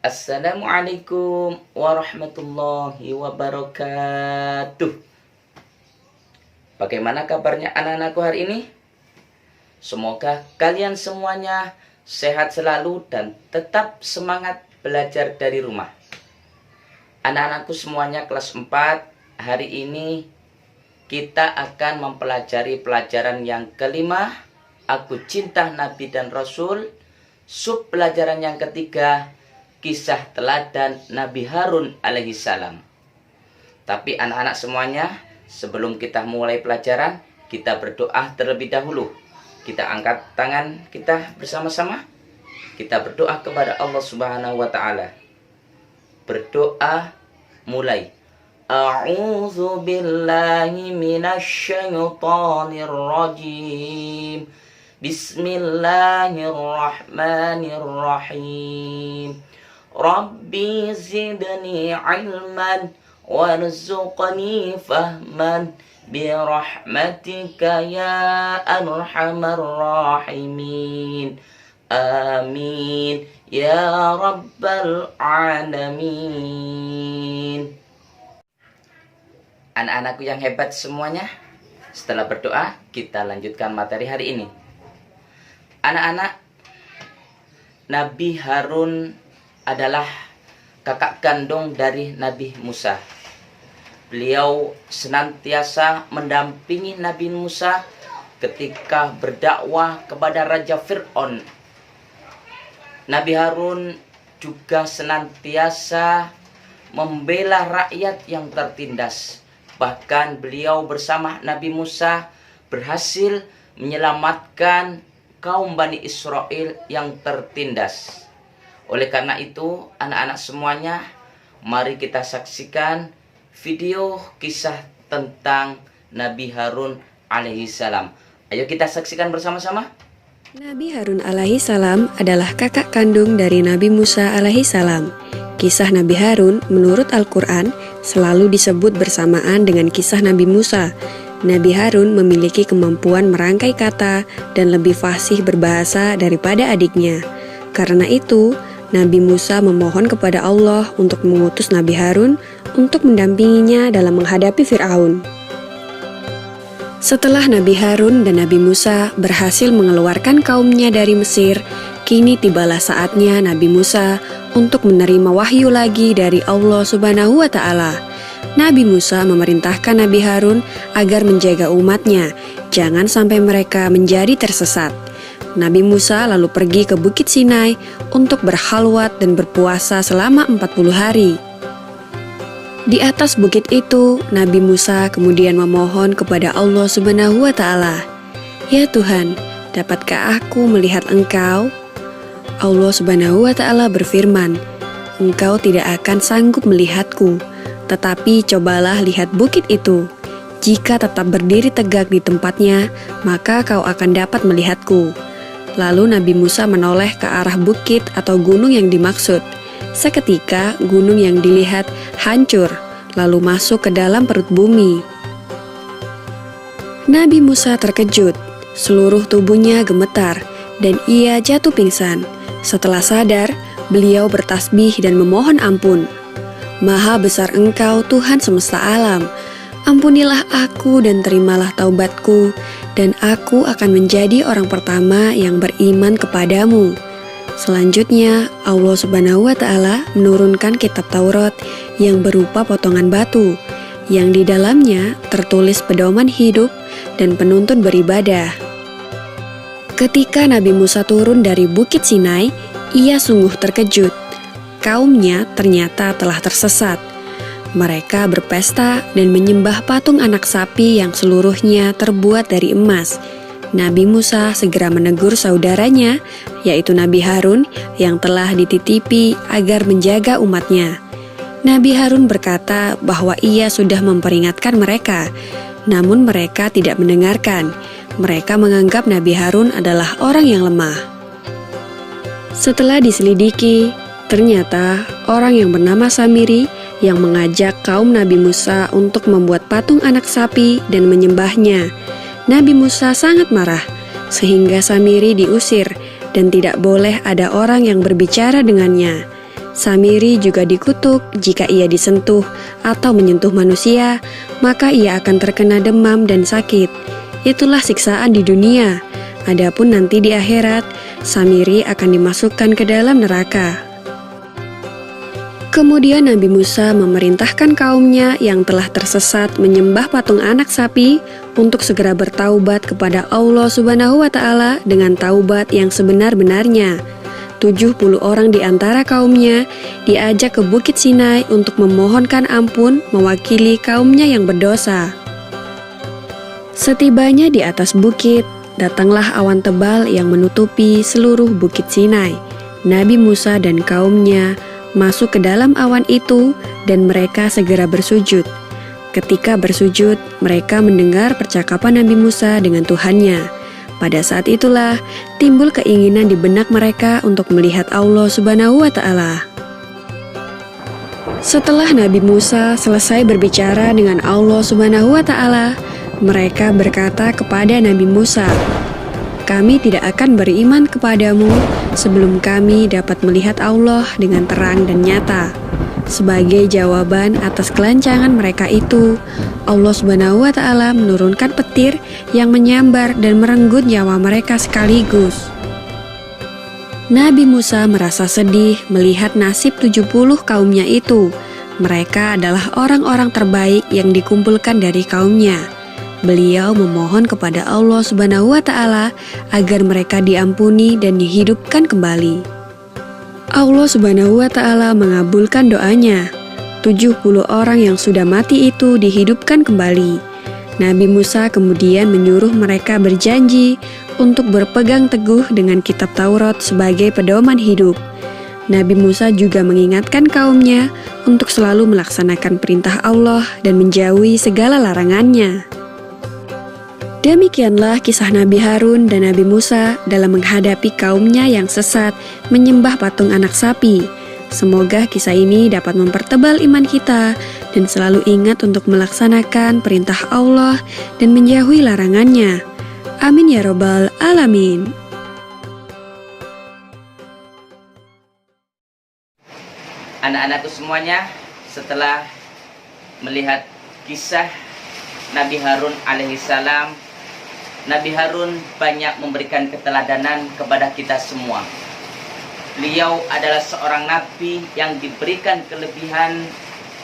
Assalamualaikum warahmatullahi wabarakatuh. Bagaimana kabarnya anak-anakku hari ini? Semoga kalian semuanya sehat selalu dan tetap semangat belajar dari rumah. Anak-anakku semuanya kelas 4, hari ini kita akan mempelajari pelajaran yang kelima, Aku Cinta Nabi dan Rasul. Sub pelajaran yang ketiga, Kisah teladan Nabi Harun alaihissalam. Tapi anak-anak semuanya, sebelum kita mulai pelajaran, kita berdoa terlebih dahulu. Kita angkat tangan kita bersama-sama. Kita berdoa kepada Allah Subhanahu wa Ta'ala. Berdoa mulai. A'udzu billahi minasyaitonir rajim. Bismillahirrahmanirrahim. Rabbi zidni ilman warzuqni fahman birahmatika ya arhamar rahimin. Amin ya rabbal alamin. Anak-anakku yang hebat semuanya, setelah berdoa kita lanjutkan materi hari ini. Anak-anak, Nabi Harun adalah kakak kandung dari Nabi Musa. Beliau senantiasa mendampingi Nabi Musa ketika berdakwah kepada Raja Fir'aun. Nabi Harun juga senantiasa membela rakyat yang tertindas. Bahkan beliau bersama Nabi Musa berhasil menyelamatkan kaum Bani Israel yang tertindas. Oleh karena itu, anak-anak semuanya, mari kita saksikan video kisah tentang Nabi Harun alaihissalam. Ayo kita saksikan bersama-sama. Nabi Harun alaihissalam adalah kakak kandung dari Nabi Musa alaihissalam. Kisah Nabi Harun menurut Al-Quran selalu disebut bersamaan dengan kisah Nabi Musa. Nabi Harun memiliki kemampuan merangkai kata dan lebih fasih berbahasa daripada adiknya. Karena itu, Nabi Musa memohon kepada Allah untuk mengutus Nabi Harun untuk mendampinginya dalam menghadapi Fir'aun. Setelah Nabi Harun dan Nabi Musa berhasil mengeluarkan kaumnya dari Mesir, kini tibalah saatnya Nabi Musa untuk menerima wahyu lagi dari Allah Subhanahu wa Ta'ala. Nabi Musa memerintahkan Nabi Harun agar menjaga umatnya, jangan sampai mereka menjadi tersesat. Nabi Musa lalu pergi ke Bukit Sinai untuk berkhalwat dan berpuasa selama 40 hari. Di atas bukit itu, Nabi Musa kemudian memohon kepada Allah Subhanahu wa Ta'ala, "Ya Tuhan, dapatkah aku melihat Engkau?" Allah Subhanahu wa Ta'ala berfirman, "Engkau tidak akan sanggup melihatku, tetapi cobalah lihat bukit itu. Jika tetap berdiri tegak di tempatnya, maka kau akan dapat melihatku." Lalu Nabi Musa menoleh ke arah bukit atau gunung yang dimaksud. Seketika gunung yang dilihat hancur, lalu masuk ke dalam perut bumi. Nabi Musa terkejut, seluruh tubuhnya gemetar, dan ia jatuh pingsan. Setelah sadar, beliau bertasbih dan memohon ampun. "Maha besar Engkau Tuhan semesta alam, ampunilah aku dan terimalah taubatku, dan aku akan menjadi orang pertama yang beriman kepadamu." Selanjutnya, Allah Subhanahu wa Ta'ala menurunkan kitab Taurat yang berupa potongan batu, yang di dalamnya tertulis pedoman hidup dan penuntun beribadah. Ketika Nabi Musa turun dari Bukit Sinai, ia sungguh terkejut. Kaumnya ternyata telah tersesat. Mereka berpesta dan menyembah patung anak sapi yang seluruhnya terbuat dari emas. Nabi Musa segera menegur saudaranya, yaitu Nabi Harun, yang telah dititipi agar menjaga umatnya. Nabi Harun berkata bahwa ia sudah memperingatkan mereka, namun mereka tidak mendengarkan. Mereka menganggap Nabi Harun adalah orang yang lemah. Setelah diselidiki, ternyata orang yang bernama Samiri yang mengajak kaum Nabi Musa untuk membuat patung anak sapi dan menyembahnya. Nabi Musa sangat marah, sehingga Samiri diusir dan tidak boleh ada orang yang berbicara dengannya. Samiri juga dikutuk jika ia disentuh atau menyentuh manusia, maka ia akan terkena demam dan sakit. Itulah siksaan di dunia. Adapun nanti di akhirat, Samiri akan dimasukkan ke dalam neraka. Kemudian Nabi Musa memerintahkan kaumnya yang telah tersesat menyembah patung anak sapi untuk segera bertaubat kepada Allah Subhanahu wa Ta'ala dengan taubat yang sebenar-benarnya. 70 orang di antara kaumnya diajak ke Bukit Sinai untuk memohonkan ampun mewakili kaumnya yang berdosa. Setibanya di atas bukit, datanglah awan tebal yang menutupi seluruh Bukit Sinai. Nabi Musa dan kaumnya masuk ke dalam awan itu dan mereka segera bersujud. Ketika bersujud, mereka mendengar percakapan Nabi Musa dengan Tuhannya. Pada saat itulah timbul keinginan di benak mereka untuk melihat Allah Subhanahu wa Ta'ala. Setelah Nabi Musa selesai berbicara dengan Allah Subhanahu wa Ta'ala, mereka berkata kepada Nabi Musa, "Kami tidak akan beriman kepadamu sebelum kami dapat melihat Allah dengan terang dan nyata." Sebagai jawaban atas kelancangan mereka itu, Allah Subhanahu wa Ta'ala menurunkan petir yang menyambar dan merenggut nyawa mereka sekaligus. Nabi Musa merasa sedih melihat nasib 70 kaumnya itu. Mereka adalah orang-orang terbaik yang dikumpulkan dari kaumnya. Beliau memohon kepada Allah Subhanahu wa Ta'ala agar mereka diampuni dan dihidupkan kembali. Allah Subhanahu wa Ta'ala mengabulkan doanya. 70 orang yang sudah mati itu dihidupkan kembali. Nabi Musa kemudian menyuruh mereka berjanji untuk berpegang teguh dengan kitab Taurat sebagai pedoman hidup. Nabi Musa juga mengingatkan kaumnya untuk selalu melaksanakan perintah Allah dan menjauhi segala larangannya. Demikianlah kisah Nabi Harun dan Nabi Musa dalam menghadapi kaumnya yang sesat menyembah patung anak sapi. Semoga kisah ini dapat mempertebal iman kita dan selalu ingat untuk melaksanakan perintah Allah dan menjauhi larangannya. Amin ya robbal alamin. Anak-anakku semuanya, setelah melihat kisah Nabi Harun alaihissalam, Nabi Harun banyak memberikan keteladanan kepada kita semua. Beliau adalah seorang nabi yang diberikan kelebihan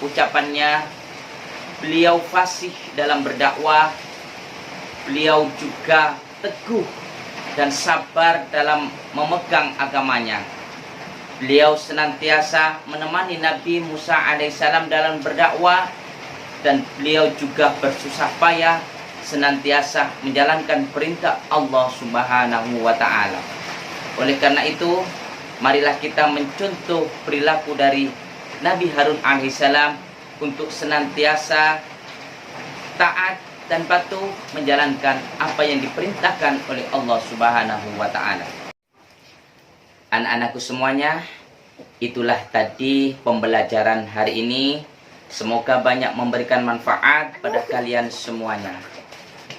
ucapannya. Beliau fasih dalam berdakwah. Beliau juga teguh dan sabar dalam memegang agamanya. Beliau senantiasa menemani Nabi Musa alaihissalam dalam berdakwah, dan beliau juga bersusah payah senantiasa menjalankan perintah Allah Subhanahu wa Ta'ala. Oleh karena itu, marilah kita mencontoh perilaku dari Nabi Harun alaihissalam untuk senantiasa taat dan patuh menjalankan apa yang diperintahkan oleh Allah Subhanahu wa Ta'ala. Anak-anakku semuanya, itulah tadi pembelajaran hari ini. Semoga banyak memberikan manfaat pada kalian semuanya.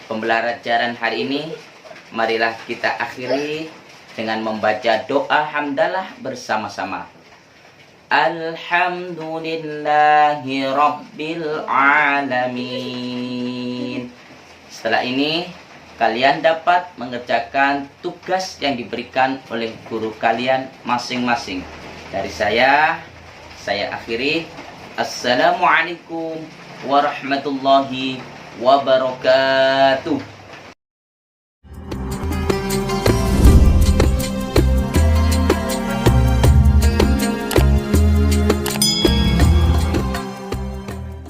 Pembelajaran hari ini, marilah kita akhiri dengan membaca doa hamdalah bersama-sama. Alhamdulillahi Rabbil Alamin. Setelah ini, kalian dapat mengerjakan tugas yang diberikan oleh guru kalian masing-masing. Dari saya akhiri. Assalamualaikum warahmatullahi wabarakatuh.